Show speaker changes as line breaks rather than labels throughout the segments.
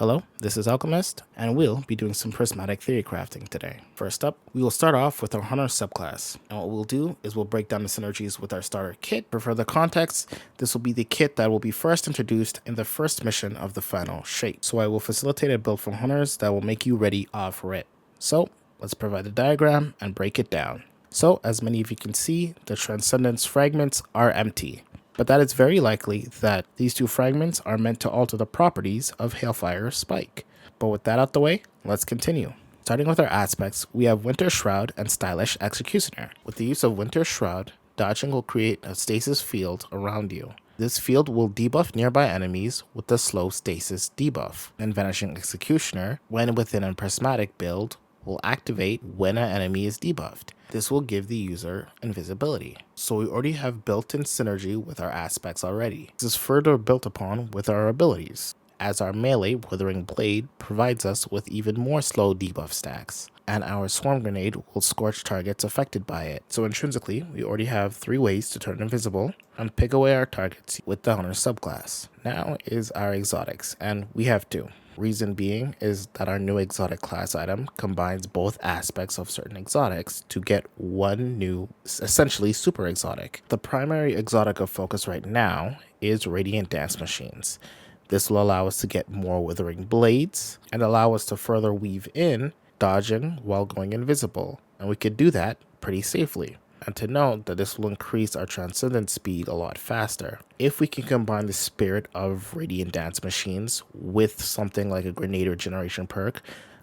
Hello, this is Alchemist, and we'll be doing some prismatic theory crafting today. First up, we will start off with our Hunter subclass, and what we'll do is we'll break down the synergies with our starter kit. For further context, this will be the kit that will be first introduced in the first mission of the final shape. So I will facilitate a build for Hunters that will make you ready off rip. So let's provide a diagram and break it down. So as many of you can see, the Transcendence fragments are empty. But that it's very likely that these two fragments are meant to alter the properties of Hailfire Spike. But with that out the way, let's continue. Starting with our aspects, we have Winter Shroud and Stylish Executioner. With the use of Winter Shroud, dodging will create a stasis field around you. This field will debuff nearby enemies with the slow stasis debuff. And Vanishing Executioner, when within a prismatic build, will activate when an enemy is debuffed. This will give the user invisibility. So we already have built-in synergy with our aspects already. This is further built upon with our abilities, as our melee Withering Blade provides us with even more slow debuff stacks, and our Swarm Grenade will scorch targets affected by it. So intrinsically, we already have 3 ways to turn invisible and pick away our targets with the Hunter subclass. Now is our exotics, and we have 2. Reason being is that our new exotic class item combines both aspects of certain exotics to get one new, essentially super exotic. The primary exotic of focus right now is Radiant Dance Machines. This will allow us to get more Withering Blades and allow us to further weave in dodging while going invisible, and we could do that pretty safely. And to note that this will increase our transcendence speed a lot faster. If we can combine the spirit of Radiant Dance Machines with something like a grenade regeneration perk,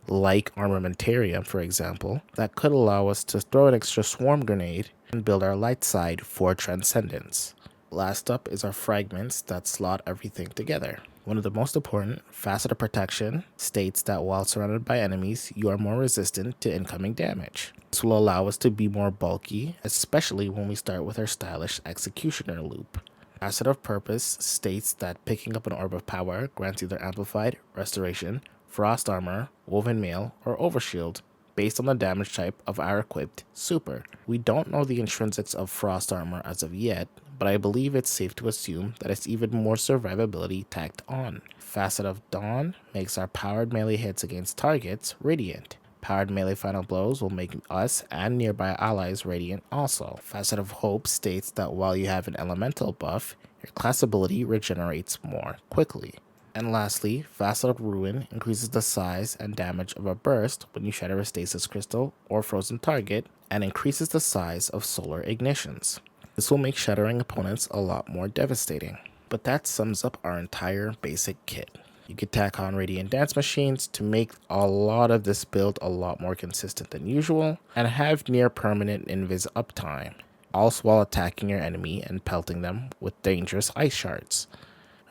like Armamentarium for example, that could allow us to throw an extra swarm grenade and build our light side for transcendence. Last up is our fragments that slot everything together. One of the most important, Facet of Protection, states that while surrounded by enemies, you are more resistant to incoming damage. This will allow us to be more bulky, especially when we start with our Stylish Executioner loop. Facet of Purpose states that picking up an Orb of Power grants either Amplified, Restoration, Frost Armor, Woven Mail, or Overshield, based on the damage type of our equipped super. We don't know the intrinsics of Frost Armor as of yet, but I believe it's safe to assume that it's even more survivability tacked on. Facet of Dawn makes our powered melee hits against targets radiant. Powered melee final blows will make us and nearby allies radiant also. Facet of Hope states that while you have an elemental buff, your class ability regenerates more quickly. And lastly, Facet of Ruin increases the size and damage of a burst when you shatter a stasis crystal or frozen target, and increases the size of solar ignitions. This will make shattering opponents a lot more devastating. But that sums up our entire basic kit. You could tack on Radiant Dance Machines to make a lot of this build a lot more consistent than usual, and have near permanent invis uptime, also while attacking your enemy and pelting them with dangerous ice shards.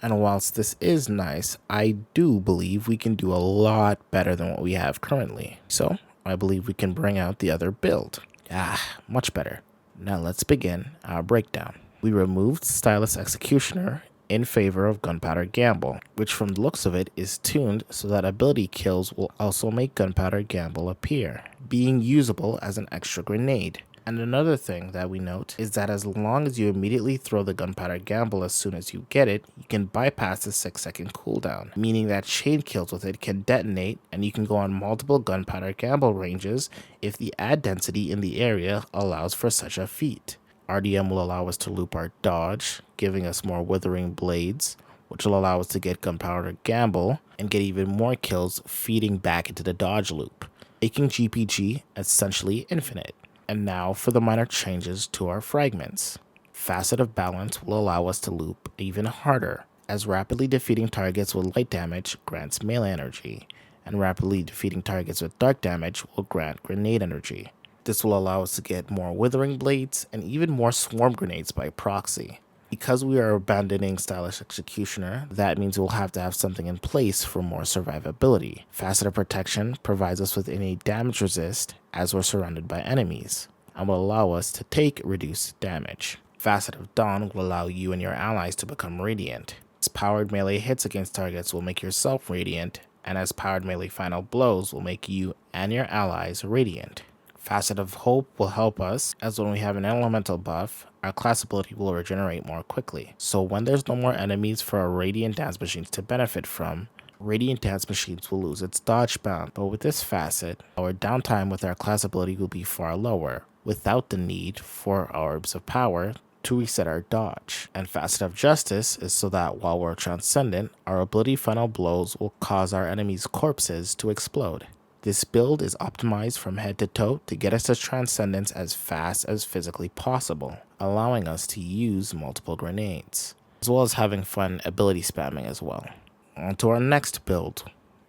And whilst this is nice, I do believe we can do a lot better than what we have currently. So I believe we can bring out the other build. Much better. Now let's begin our breakdown. We removed Stylish Executioner in favor of Gunpowder Gamble, which from the looks of it is tuned so that ability kills will also make Gunpowder Gamble appear, being usable as an extra grenade. And another thing that we note is that as long as you immediately throw the Gunpowder Gamble as soon as you get it, you can bypass the 6-second cooldown, meaning that chain kills with it can detonate and you can go on multiple Gunpowder Gamble ranges if the ad density in the area allows for such a feat. RDM will allow us to loop our dodge, giving us more Withering Blades, which will allow us to get Gunpowder Gamble and get even more kills feeding back into the dodge loop, making GPG essentially infinite. And now for the minor changes to our fragments. Facet of Balance will allow us to loop even harder, as rapidly defeating targets with light damage grants melee energy, and rapidly defeating targets with dark damage will grant grenade energy. This will allow us to get more Withering Blades and even more Swarm Grenades by proxy. Because we are abandoning Stylish Executioner, that means we'll have to have something in place for more survivability. Facet of Protection provides us with innate damage resist as we're surrounded by enemies, and will allow us to take reduced damage. Facet of Dawn will allow you and your allies to become radiant. Its powered melee hits against targets will make yourself radiant, and as powered melee final blows will make you and your allies radiant. Facet of Hope will help us, as when we have an elemental buff, our class ability will regenerate more quickly. So when there's no more enemies for our Radiant Dance Machines to benefit from, Radiant Dance Machines will lose its dodge bound, but with this facet, our downtime with our class ability will be far lower, without the need for Orbs of Power to reset our dodge. And Facet of Justice is so that while we're transcendent, our ability Final Blows will cause our enemies' corpses to explode. This build is optimized from head to toe to get us to Transcendence as fast as physically possible, allowing us to use multiple grenades, as well as having fun ability spamming as well. On to our next build.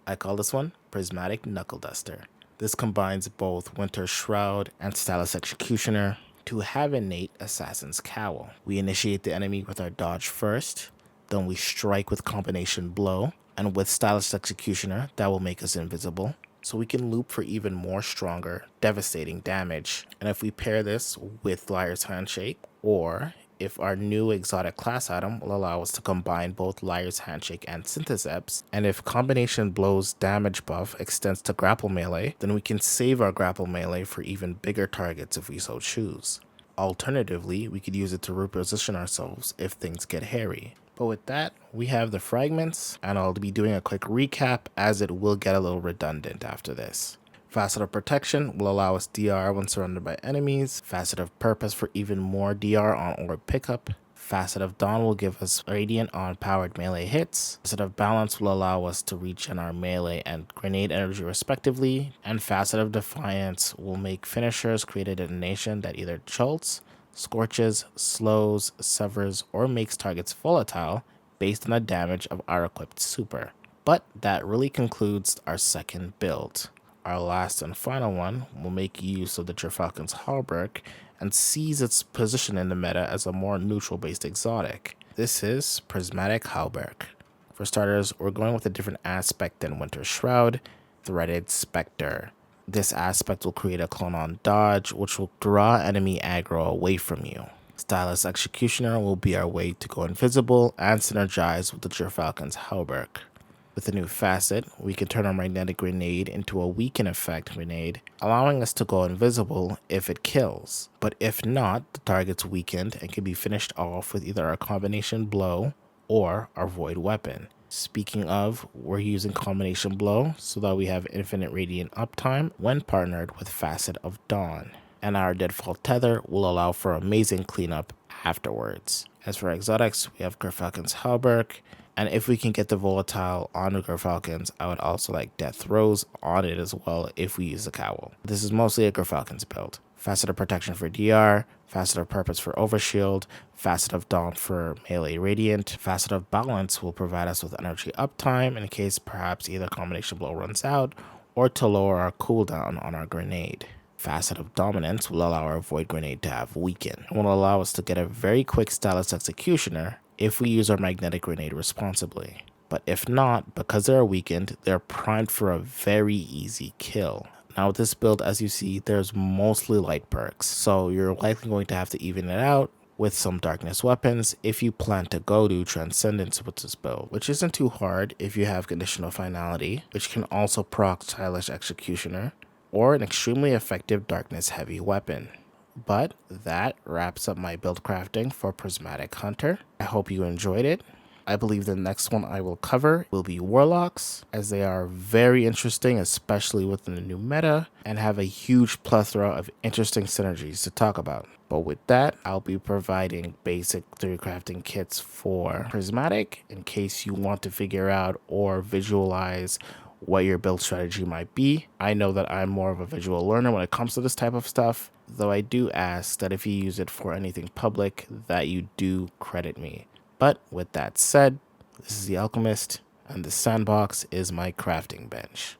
I call this one Prismatic Knuckle Duster. This combines both Winter Shroud and Stylus Executioner to have innate Assassin's Cowl. We initiate the enemy with our dodge first, then we strike with Combination Blow, and with Stylus Executioner that will make us invisible, so we can loop for even more stronger, devastating damage. And if we pair this with Liar's Handshake, or if our new exotic class item will allow us to combine both Liar's Handshake and Synthoceps, and if Combination Blow's damage buff extends to grapple melee, then we can save our grapple melee for even bigger targets if we so choose. Alternatively, we could use it to reposition ourselves if things get hairy. But with that, we have the fragments, and I'll be doing a quick recap as it will get a little redundant after this. Facet of Protection will allow us DR when surrounded by enemies. Facet of Purpose for even more DR on orb pickup. Facet of Dawn will give us Radiant on powered melee hits. Facet of Balance will allow us to regen our melee and grenade energy respectively. And Facet of Defiance will make finishers create a detonation that either jolts, scorches, slows, severs, or makes targets volatile based on the damage of our equipped super. But that really concludes our second build. Our last and final one will make use of the Gerfalcon's Hauberk and seize its position in the meta as a more neutral-based exotic. This is Prismatic Hauberk. For starters, we're going with a different aspect than Winter Shroud, Threaded Spectre. This aspect will create a clone on dodge, which will draw enemy aggro away from you. Stylus Executioner will be our way to go invisible and synergize with the Gerfalcon's Hauberk. With a new facet, we can turn our Magnetic Grenade into a weaken effect grenade, allowing us to go invisible if it kills. But if not, the target's weakened and can be finished off with either our Combination Blow or our Void Weapon. Speaking of, we're using Combination Blow so that we have infinite Radiant uptime when partnered with Facet of Dawn. And our Deadfall Tether will allow for amazing cleanup afterwards. As for exotics, we have Gerfalcon's Hauberk, and if we can get the Volatile on the Gerfalcons, I would also like Death Throws on it as well if we use the Cowl. This is mostly a Gerfalcon's build. Facet of Protection for DR, Facet of Purpose for Overshield, Facet of Dawn for Melee Radiant. Facet of Balance will provide us with energy uptime in case perhaps either Combination Blow runs out or to lower our cooldown on our grenade. Facet of Dominance will allow our Void Grenade to have weaken and will allow us to get a very quick Stylus Executioner if we use our Magnetic Grenade responsibly. But if not, because they are weakened, they're primed for a very easy kill. Now with this build, as you see, there's mostly light perks, so you're likely going to have to even it out with some darkness weapons if you plan to go to Transcendence with this build, which isn't too hard if you have Conditional Finality, which can also proc Stylish Executioner, or an extremely effective darkness heavy weapon. But that wraps up my build crafting for Prismatic Hunter. I hope you enjoyed it. I believe the next one I will cover will be Warlocks, as they are very interesting, especially within the new meta, and have a huge plethora of interesting synergies to talk about. But with that, I'll be providing basic theory crafting kits for Prismatic in case you want to figure out or visualize what your build strategy might be. I know that I'm more of a visual learner when it comes to this type of stuff, though I do ask that if you use it for anything public, that you do credit me. But with that said, this is The Alchemist, and the sandbox is my crafting bench.